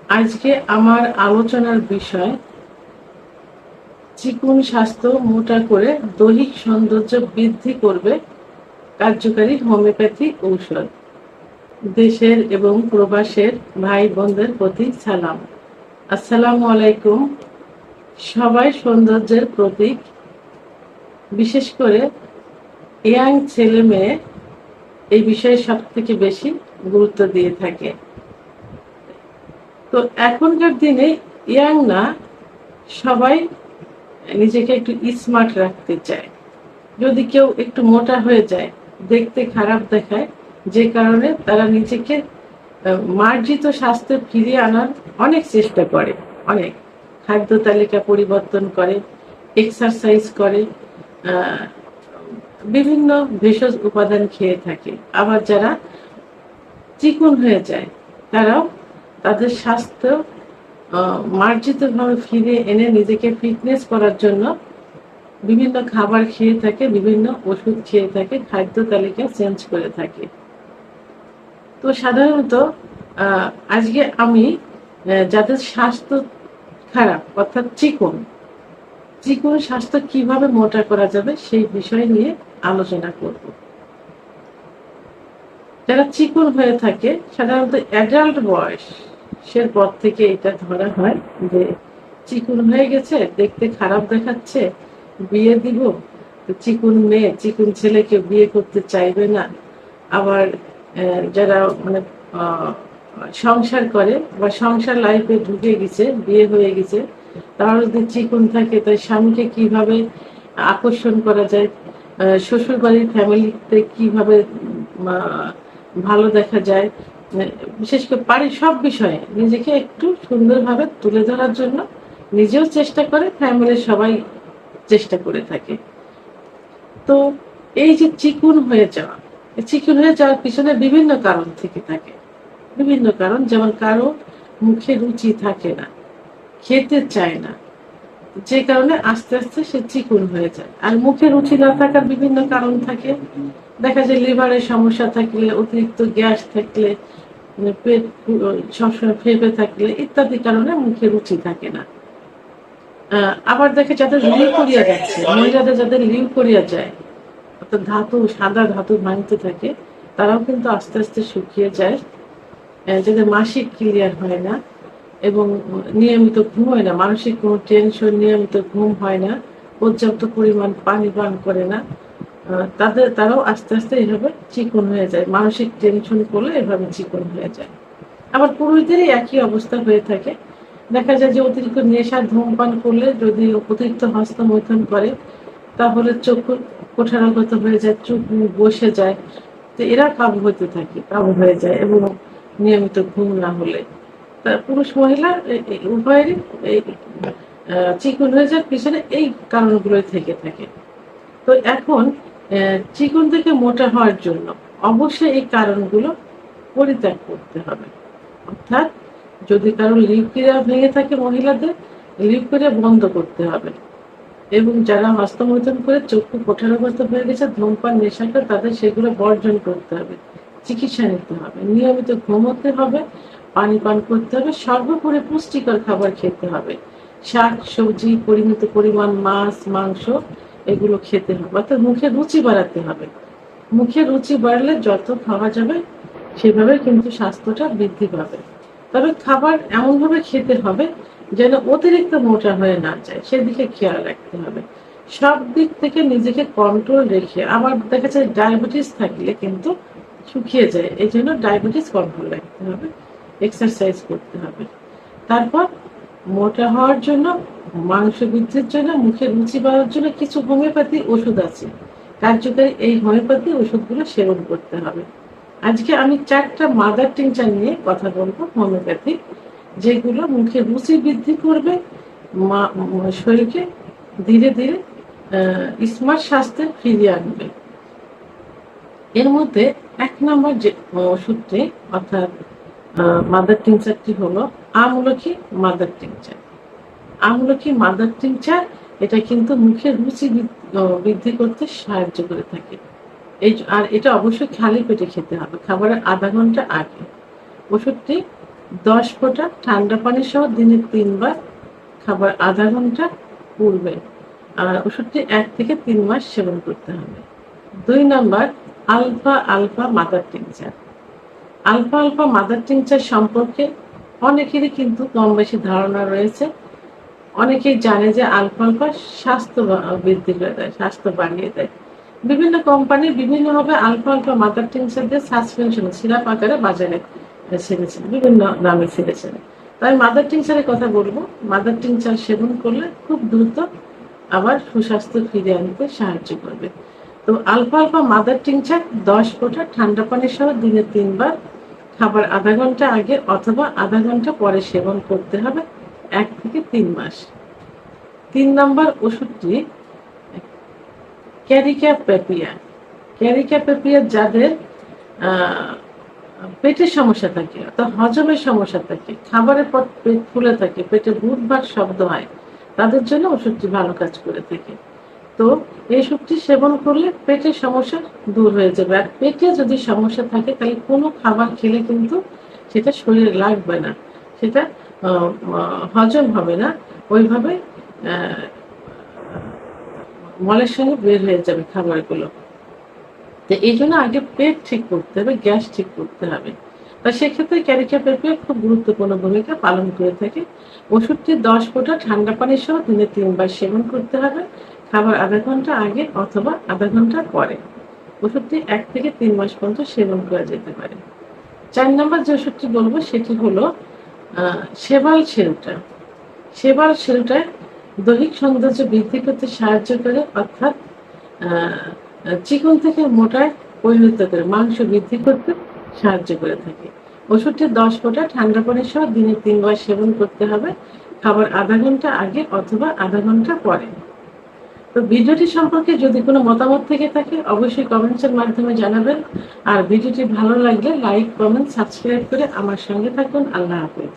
আজকে আমার আলোচনার বিষয় চিকন স্বাস্থ্য মোটা করে দৈহিক সৌন্দর্য বৃদ্ধি করবে কার্যকারী হোমিওপ্যাথি ঔষধ। দেশের এবং প্রবাসের ভাই বোনদের প্রতি সালাম। আসসালামু আলাইকুম। সবাই সৌন্দর্যের প্রতীক, বিশেষ করে ইয়াং ছেলে মেয়ে এই বিষয়ে সব থেকে বেশি গুরুত্ব দিয়ে থাকে। তো এখনকার দিনে ইয়াং না, সবাই নিজেকে একটু স্মার্ট রাখতে চায়। যদি কেউ একটু মোটা হয়ে যায়, দেখতে খারাপ দেখায়, যে কারণে তারা নিজেকে মার্জিত স্বাস্থ্যে ফিরিয়ে আনার অনেক চেষ্টা করে। অনেক খাদ্য তালিকা পরিবর্তন করে, এক্সারসাইজ করে, বিভিন্ন ভেষজ উপাদান খেয়ে থাকে। আবার যারা চিকন হয়ে যায়, তারাও তাদের স্বাস্থ্য মার্জিতভাবে ফিরে এনে নিজেকে ফিটনেস করার জন্য বিভিন্ন খাবার খেয়ে থাকে, বিভিন্ন ওষুধ খেয়ে থাকে, খাদ্য তালিকা চেঞ্জ করে থাকে। তো সাধারণত আজকে আমি যাদের স্বাস্থ্য খারাপ, অর্থাৎ চিকন স্বাস্থ্য কিভাবে মোটা করা যাবে সেই বিষয় নিয়ে আলোচনা করব। যারা চিকন হয়ে থাকে, সাধারণত অ্যাডাল্ট বয়সের পর থেকে এটা ধরা হয় যে চিকন হয়ে গেছে, দেখতে খারাপ দেখাচ্ছে, বিয়ে দিব, চিকন মেয়ে চিকন ছেলেকে বিয়ে করতে চাইবে না। আবার যারা মানে সংসার করে বা সংসার লাইফে ঢুকে গেছে, বিয়ে হয়ে গেছে, তারা যদি চিকন থাকে, তাই স্বামীকে কিভাবে আকর্ষণ করা যায়, শ্বশুর বাড়ির ফ্যামিলিতে কিভাবে ভালো দেখা যায়, বিশেষ করে পারি সব বিষয়ে নিজেকে একটু সুন্দরভাবে তুলে ধরার জন্য নিজেও চেষ্টা করে, ফ্যামিলির সবাই চেষ্টা করে থাকে। তো এই যে চিকন হয়ে যাওয়ার পিছনে বিভিন্ন কারণ থেকে থাকে। বিভিন্ন কারণ, যেমন কারো মুখে রুচি থাকে না, খেতে চায় না, যে কারণে আস্তে আস্তে সে চিকন হয়ে যায়। আর মুখে রুচি না থাকার বিভিন্ন কারণ থাকে। দেখা যায় লিভারের সমস্যা থাকলে, অতিরিক্ত গ্যাস থাকলে, পেট সবসময় ফেপে থাকলে ইত্যাদি কারণে মুখে রুচি থাকে না। আবার দেখে যাদের লিউকোরিয়া যাচ্ছে, মহিলাদের যাদের লিউকোরিয়া যায়, অর্থাৎ সাদা ধাতু ভাঙতে থাকে, তারাও কিন্তু আস্তে আস্তে শুকিয়ে যায়। যাদের মাসিক ক্লিয়ার হয় না এবং নিয়মিত ঘুম হয় না, মানসিক কোনো টেনশন, নিয়মিত ঘুম হয় না, পর্যাপ্ত পরিমাণ পানি পান করে না, তারাও আস্তে আস্তে এইভাবে চিকন হয়ে যায়। মানসিক টেনশন করলে এভাবে চিকন হয়ে যায়। আবার পুরুষদেরই একই অবস্থা হয়ে থাকে। দেখা যায় যে অতিরিক্ত নেশা, ধূমপান করলে, যদি অতিরিক্ত হস্তমৈথুন করে, তাহলে চক্ষু কোঠারগত হয়ে যায়, চোখ বসে যায়। তো এরা কাবু হয়ে যায় এবং নিয়মিত ঘুম না হলে। পুরুষ মহিলা উভয়েরই এই চিকন হয়ে যাওয়ার পিছনে এই কারণগুলোই থেকে থাকে। তো এখন চিকন থেকে মোটা হওয়ার জন্য অবশ্যই এই কারণগুলো পরিত্যাগ করতে হবে। অর্থাৎ যদি কারো লিউকেরিয়া ভেঙে থাকে, মহিলাদের লিউকেরিয়া বন্ধ করতে হবে। এবং যারা হস্তমৈথুন করে চক্ষু কোঠারগত হয়ে গেছে, ধূমপান, নেশাকে, তাদের সেগুলো বর্জন করতে হবে, চিকিৎসা নিতে হবে, নিয়মিত ঘুমোতে হবে, পানি পান করতে হবে, সর্বোপরি পুষ্টিকর খাবার খেতে হবে, শাক সবজি, পরিমিত পরিমাণ মাছ মাংস এগুলো খেতে হবে। অর্থাৎ মুখে রুচি বাড়াতে হবে। মুখে রুচি বাড়লে যত খাওয়া যাবে সেভাবে কিন্তু স্বাস্থ্যটা বৃদ্ধি পাবে। তবে খাবার এমনভাবে খেতে হবে যেন অতিরিক্ত মোটা হয়ে না যায়, সেদিকে খেয়াল রাখতে হবে। সব দিক থেকে নিজেকে কন্ট্রোল রেখে, আবার দেখা যায় ডায়াবেটিস থাকলে কিন্তু শুকিয়ে যায়, এই জন্য ডায়াবেটিস কন্ট্রোল রাখতে হবে, এক্সারসাইজ করতে হবে। তারপর মোটা হওয়ার জন্য, মাংস বৃদ্ধির জন্য, মুখে রুচি বাড়ার জন্য কিছু হোমিওপ্যাথি ওষুধ আছে কার্যকারী। এই হোমিওপ্যাথি ওষুধগুলো সেবন করতে হবে। আজকে আমি 4টা মাদার টিংচার নিয়ে কথা বলবো, হোমিওপ্যাথি, যেগুলো মুখে রুচি বৃদ্ধি করবে, শরীরকে ধীরে ধীরে স্মার্ট স্বাস্থ্যে ফিরিয়ে আনবে। এর মধ্যে 1 নম্বর যে ওষুধটি, অর্থাৎ মাদার টিংচারটি হলো আমলকি মাদার টিংচার। আমলকি মাদার টিংচার এটা কিন্তু মুখে রুচি বৃদ্ধি করতে সাহায্য করে থাকে। আর এটা অবশ্যই খালি পেটে খেতে হবে, খাবারের আধা ঘন্টা আগে। ওষুধটি 10 ফোঁটা ঠান্ডা পানি সহ দিনে 3 বার, খাবার আধা ঘন্টা পূর্বে। আর ওষুধটি 1 থেকে 3 মাস সেবন করতে হবে। 2 number, alpha alpha mother tincture. Alpha alpha mother tincture সম্পর্কে অনেকেরই কিন্তু কম বেশি ধারণা রয়েছে। অনেকেই জানে যে আলফা আলফা স্বাস্থ্য বৃদ্ধি করে দেয়, স্বাস্থ্য বাড়িয়ে দেয়। বিভিন্ন কোম্পানি বিভিন্নভাবে আলফা আলফা মাদার টিংচার দিয়ে সাসপেনশন সিরাপ আকারে বাজারে ছেড়েছেন, বিভিন্ন নামে ছেড়েছেন। তাই মাদার টিংচারের কথা বলবো। মাদার টিংচার সেবন করলে খুব দ্রুত আবার সুস্বাস্থ্য ফিরে আনতে সাহায্য করবে। তো আলফা আলফা মাদার টিংচার 10 ফোঁটা ঠান্ডা পানি সহ দিনে 3 বার, খাবার আধা ঘন্টা আগে অথবা আধা ঘন্টা পরে সেবন করতে হবে 1 থেকে 3 মাস। 3 নম্বর ওষুধটি ক্যারিকা পেপিয়া। ক্যারিকা পেপিয়া যাদের পেটের সমস্যা থাকে অর্থাৎ হজমের সমস্যা থাকে, খাবারের পর পেট ফুলে থাকে, পেটে বুটভাট শব্দ হয়, তাদের জন্য ওষুধটি ভালো কাজ করে থাকে। তো এই ওষুধটি সেবন করলে পেটের সমস্যা দূর হয়ে যাবে। আর পেটে যদি সমস্যা থাকে তাহলে কোনো খাবার খেলে কিন্তু সেটা শরীরে লাগবে না, সেটা হজম হবে না, ওইভাবে মলের সঙ্গে বের হয়ে যাবে খাবারগুলো। তো এই জন্য আগে পেট ঠিক করতে হবে, গ্যাস ঠিক করতে হবে। তা সেক্ষেত্রে ক্যারিকা পেপিয়া খুব গুরুত্বপূর্ণ ভূমিকা পালন করে থাকে। ওষুধটি 10 ফোঁটা ঠান্ডা পানি সহ দিনে 3 বার সেবন করতে হবে, খাবার আধা ঘন্টা আগে অথবা আধা ঘন্টা পরে। ওষুধটি 1 থেকে 3 মাস পর্যন্ত সেবন করা যেতে পারে। 4 নম্বর যে ওষুধটি বলবো সেটি হলো সেবাল শেলটা। সেবাল শেলটা দৈহিক সৌন্দর্য বৃদ্ধি করতে সাহায্য করে, অর্থাৎ চিকন থেকে মোটায় পরিণত করে মাংস বৃদ্ধি করতে সাহায্য করে থাকে। ওষুধটি 10 ফোঁটা ঠান্ডা পানি সহ দিনে 3 বার সেবন করতে হবে, খাবার আধা ঘন্টা আগে অথবা আধা ঘন্টা পরে। তো ভিডিওটি সম্পর্কে যদি কোনো মতামত থেকে থাকে অবশ্যই কমেন্টসের মাধ্যমে জানাবেন। আর ভিডিওটি ভালো লাগলে লাইক, কমেন্ট, সাবস্ক্রাইব করে আমার সঙ্গে থাকুন। আল্লাহ হাফেজ।